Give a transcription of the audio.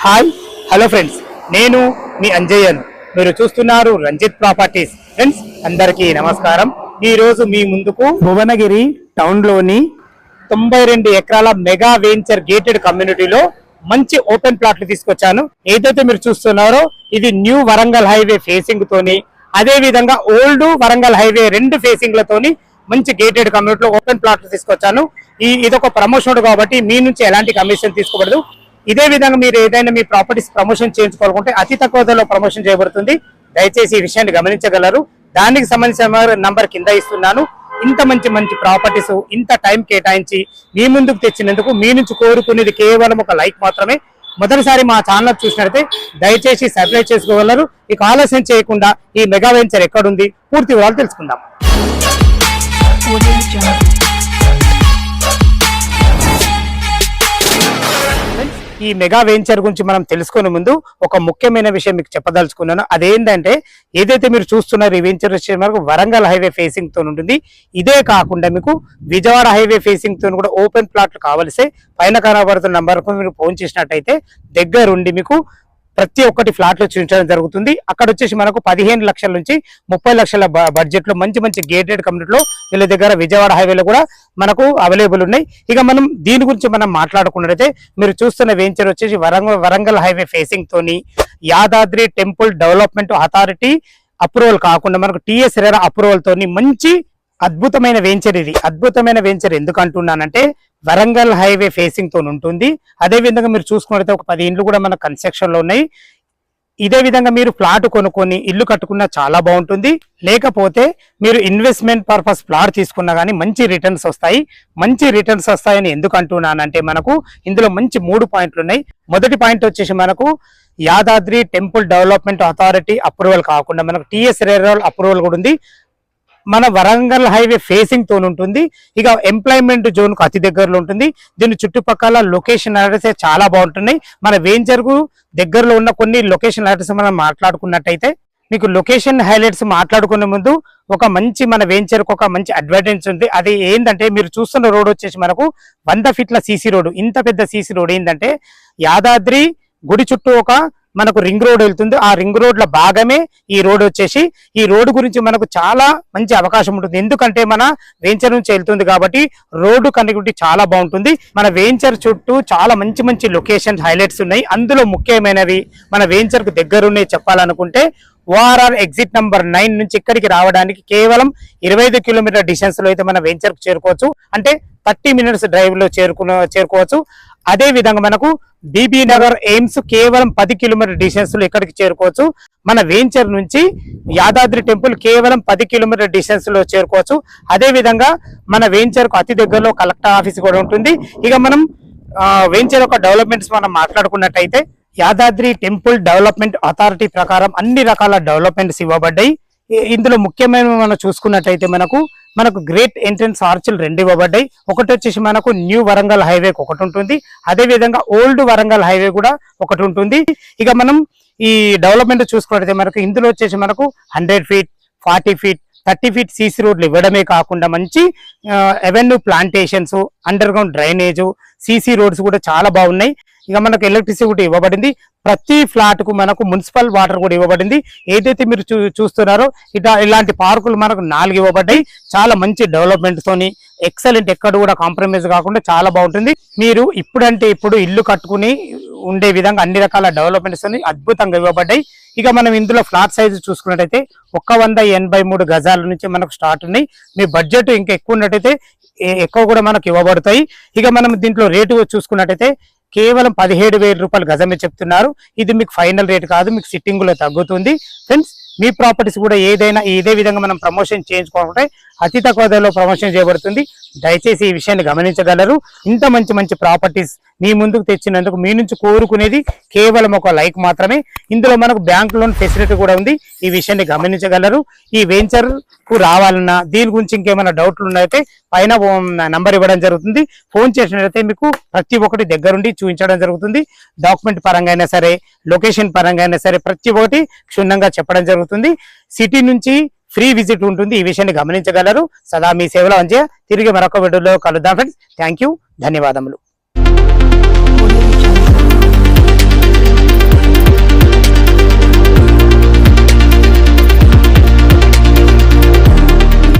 Hi hello friends, నేను మీ అంజయ్యను. మీరు చూస్తున్నారు రంజిత్ ప్రాపర్టీస్. ఫ్రెండ్స్ అందరికీ నమస్కారం. ఈ రోజు మీ ముందుకు భువనగిరి టౌన్ లోని 92 ఎకరాల మెగా వెంచర్ గేటెడ్ కమ్యూనిటీలో మంచి ఓపెన్ ప్లాట్లు తీసుకొచ్చాను. ఏదైతే మీరు చూస్తున్నారో ఇది న్యూ వరంగల్ హైవే ఫేసింగ్ తోని, అదే విధంగా ఓల్డ్ వరంగల్ హైవే 2 ఫేసింగ్లతోని మంచి గేటెడ్ కమ్యూనిటీలో ఓపెన్ ప్లాట్లు తీసుకొచ్చాను. ఇదొక ప్రమోషన్ కాబట్టి మీ నుంచి ఎలాంటి కమిషన్ తీసుకోబడదు. ఇదే విధంగా మీరు ఏదైనా మీ ప్రాపర్టీస్ ప్రమోషన్ చేయించుకోవాలనుకుంటే అతి తక్కువ ధరలో ప్రమోషన్ చేయబడుతుంది. దయచేసి ఈ విషయాన్ని గమనించగలరు. దానికి సంబంధించిన నంబర్ కింద ఇస్తున్నాను. ఇంత మంచి ప్రాపర్టీస్ ఇంత టైం కేటాయించి మీ ముందుకు తెచ్చినందుకు మీ నుంచి కోరుకునేది కేవలం ఒక లైక్ మాత్రమే. మొదటిసారి మా ఛానల్ చూసినట్లయితే దయచేసి సబ్స్క్రైబ్ చేసుకోగలరు. ఇక ఆలస్యం చేయకుండా ఈ మెగా వెంచర్ ఎక్కడుంది పూర్తి వివరాలు తెలుసుకుందాం. ఈ మెగా వెంచర్ గురించి మనం తెలుసుకునే ముందు ఒక ముఖ్యమైన విషయం మీకు చెప్పదలుచుకున్నాను. అదేంటంటే ఏదైతే మీరు చూస్తున్నారు ఈ వెంచర్ వచ్చే వరకు వరంగల్ హైవే ఫేసింగ్ తో ఉంటుంది. ఇదే కాకుండా మీకు విజయవాడ హైవే ఫేసింగ్ తో కూడా ఓపెన్ ప్లాట్లు కావలిసే పైన కనబడుతున్న నంబర్కు మీరు ఫోన్ చేసినట్టయితే దగ్గరుండి మీకు ప్రతి ఒక్కటి ఫ్లాట్లు చూపించడం జరుగుతుంది. అక్కడ వచ్చేసి మనకు 15 లక్షల నుంచి 30 లక్షల బడ్జెట్ లో మంచి గేటెడ్ కమ్యూనిటీలో వీళ్ళ దగ్గర విజయవాడ హైవేలో కూడా మనకు అవైలబుల్ ఉన్నాయి. ఇక మనం దీని గురించి మనం మాట్లాడుకున్నట్లయితే మీరు చూస్తున్న వెంచర్ వచ్చేసి వరంగల్ హైవే ఫేసింగ్ తోని Yadadri temple development authority approval కాకుండా మనకు టిఎస్ రెరా అప్రూవల్ తోని మంచి అద్భుతమైన వెంచర్. ఇది అద్భుతమైన వెంచర్ ఎందుకు అంటున్నానంటే వరంగల్ హైవే ఫేసింగ్ తో ఉంటుంది. అదే విధంగా మీరు చూసుకున్నట్లయితే ఒక 10 ఇండ్లు కూడా మన కన్స్ట్రక్షన్ లో ఉన్నాయి. ఇదే విధంగా మీరు ప్లాట్ కొనుక్కొని ఇల్లు కట్టుకున్నా చాలా బాగుంటుంది. లేకపోతే మీరు ఇన్వెస్ట్మెంట్ పర్పస్ ప్లాట్ తీసుకున్నా కానీ మంచి రిటర్న్స్ వస్తాయి. మంచి రిటర్న్స్ వస్తాయని ఎందుకు అంటున్నానంటే మనకు ఇందులో మంచి 3 పాయింట్లు ఉన్నాయి. మొదటి పాయింట్ వచ్చేసి మనకు Yadadri temple development authority approval కాకుండా మనకు టిఎస్ రెరా అప్రూవల్ కూడా ఉంది. మన వరంగల్ హైవే ఫేసింగ్ తో ఉంటుంది. ఇక ఎంప్లాయ్మెంట్ జోన్ కు అతి దగ్గరలో ఉంటుంది. దీని చుట్టుపక్కల లొకేషన్ అడ్రస్ చాలా బాగుంటున్నాయి. మన వెంచర్ కు దగ్గరలో ఉన్న కొన్ని లొకేషన్ అడ్రస్ మనం మాట్లాడుకున్నట్టయితే మీకు లొకేషన్ హైలైట్స్ మాట్లాడుకునే ముందు ఒక మంచి మన వెంచర్ కు ఒక మంచి అడ్వాంటేజ్ ఉంది. అది ఏంటంటే మీరు చూస్తున్న రోడ్ వచ్చేసి మనకు 100 ఫీట్ల సీసీ రోడ్. ఇంత పెద్ద సీసీ రోడ్ ఏంటంటే యాదాద్రి గుడి చుట్టూ ఒక మనకు రింగ్ రోడ్ వెళ్తుంది. ఆ రింగ్ రోడ్ లో భాగమే ఈ రోడ్ వచ్చేసి. ఈ రోడ్డు గురించి మనకు చాలా మంచి అవకాశం ఉంటుంది. ఎందుకంటే మన వెంచర్ నుంచి వెళ్తుంది కాబట్టి రోడ్డు కనెక్టివిటీ చాలా బాగుంటుంది. మన వెంచర్ చుట్టూ చాలా మంచి లొకేషన్ హైలైట్స్ ఉన్నాయి. అందులో ముఖ్యమైనవి మన వెంచర్ కు దగ్గరున్నాయి చెప్పాలనుకుంటే ఓఆర్ఆర్ ఎగ్జిట్ నంబర్ 9 నుంచి ఇక్కడికి రావడానికి కేవలం 25 కిలోమీటర్ డిస్టెన్స్ లో అయితే మన వెంచర్ కు చేరుకోవచ్చు. అంటే 30 మినిట్స్ డ్రైవ్ లో చేరుకోవచ్చు. అదే విధంగా మనకు బీబీ నగర్ ఎయిమ్స్ కేవలం 10 కిలోమీటర్ డిస్టెన్స్ లో ఇక్కడికి చేరుకోవచ్చు. మన వెంచర్ నుంచి యాదాద్రి టెంపుల్ కేవలం 10 కిలోమీటర్ డిస్టెన్స్ లో చేరుకోవచ్చు. అదే విధంగా మన వెంచర్ కు అతి దగ్గరలో కలెక్టర్ ఆఫీస్ కూడా ఉంటుంది. ఇక మనం వెంచర్ యొక్క డెవలప్మెంట్స్ మనం మాట్లాడుకున్నట్టయితే యాదాద్రి టెంపుల్ డెవలప్మెంట్ అథారిటీ ప్రకారం అన్ని రకాల డెవలప్మెంట్స్ ఇవ్వబడ్డాయి. ఇందులో ముఖ్యమైన మనం చూసుకున్నట్టయితే మనకు గ్రేట్ ఎంట్రన్స్ ఆర్చులు 2 ఇవ్వబడ్డాయి. ఒకటి వచ్చేసి మనకు న్యూ వరంగల్ హైవే ఒకటి ఉంటుంది. అదే విధంగా ఓల్డ్ వరంగల్ హైవే కూడా ఒకటి ఉంటుంది. ఇక మనం ఈ డెవలప్మెంట్ చూసుకున్నట్టయితే మనకు ఇందులో వచ్చేసి మనకు 100 ఫీట్ 40 ఫీట్ 30 ఫీట్ సీసీ రోడ్లు ఇవ్వడమే కాకుండా మంచి avenue plantations, under ground drainage, CC roads కూడా చాలా బాగున్నాయి. ఇక మనకు ఎలక్ట్రిసిటీ కూడా ఇవ్వబడింది. ప్రతి ఫ్లాట్ కు మనకు మున్సిపల్ వాటర్ కూడా ఇవ్వబడింది. ఏదైతే మీరు చూస్తున్నారో ఇలాంటి పార్కులు మనకు 4 ఇవ్వబడ్డాయి. చాలా మంచి డెవలప్మెంట్ తోని ఎక్సలెంట్, ఎక్కడ కూడా కాంప్రమైజ్ కాకుండా చాలా బాగుంటుంది. మీరు ఇప్పుడంటే ఇప్పుడు ఇల్లు కట్టుకుని ఉండే విధంగా అన్ని రకాల డెవలప్మెంట్స్ అద్భుతంగా ఇవ్వబడ్డాయి. ఇక మనం ఇందులో ఫ్లాట్ సైజు చూసుకున్నట్టయితే 183 గజాల నుంచి మనకు స్టార్ట్ ఉన్నాయి. మీ బడ్జెట్ ఇంకా ఎక్కువ ఉన్నట్టయితే ఎక్కువ కూడా మనకు ఇవ్వబడతాయి. ఇక మనం దీంట్లో రేటు చూసుకున్నట్టయితే కేవలం 17,000 రూపాయలు గజమే చెప్తున్నారు. ఇది మీకు ఫైనల్ రేట్ కాదు, మీకు సిట్టింగ్ లో తగ్గుతుంది. ఫ్రెండ్స్ మీ ప్రాపర్టీస్ కూడా ఏదైనా ఇదే విధంగా మనం ప్రమోషన్ చేయించుకోవాలంటే అతి తక్కువ ధరలో ప్రమోషన్ చేయబడుతుంది. దయచేసి ఈ విషయాన్ని గమనించగలరు. ఇంత మంచి ప్రాపర్టీస్ మీ ముందుకు తెచ్చినందుకు మీ నుంచి కోరుకునేది కేవలం ఒక లైక్ మాత్రమే. ఇందులో మనకు బ్యాంక్ లోన్ ఫెసిలిటీ కూడా ఉంది. ఈ విషయాన్ని గమనించగలరు. ఈ వెంచర్ కు రావాలన్నా దీని గురించి ఇంకేమైనా డౌట్లు ఉన్నాయితే పైన నంబర్ ఇవ్వడం జరుగుతుంది. ఫోన్ చేసినట్లయితే మీకు ప్రతి ఒక్కటి దగ్గరుండి చూపించడం జరుగుతుంది. డాక్యుమెంట్ పరంగా అయినా సరే, లొకేషన్ పరంగా అయినా సరే ప్రతి ఒక్కటి క్షుణ్ణంగా చెప్పడం జరుగుతుంది. సిటీ నుంచి ఫ్రీ విజిట్ ఉంటుంది. ఈ విషయాన్ని గమనించగలరు. సదా మీ సేవలో అంజయ్య. తిరిగి మరొక వీడియోలో కలుద్దాం ఫ్రెండ్స్. థ్యాంక్ యూ, ధన్యవాదములు.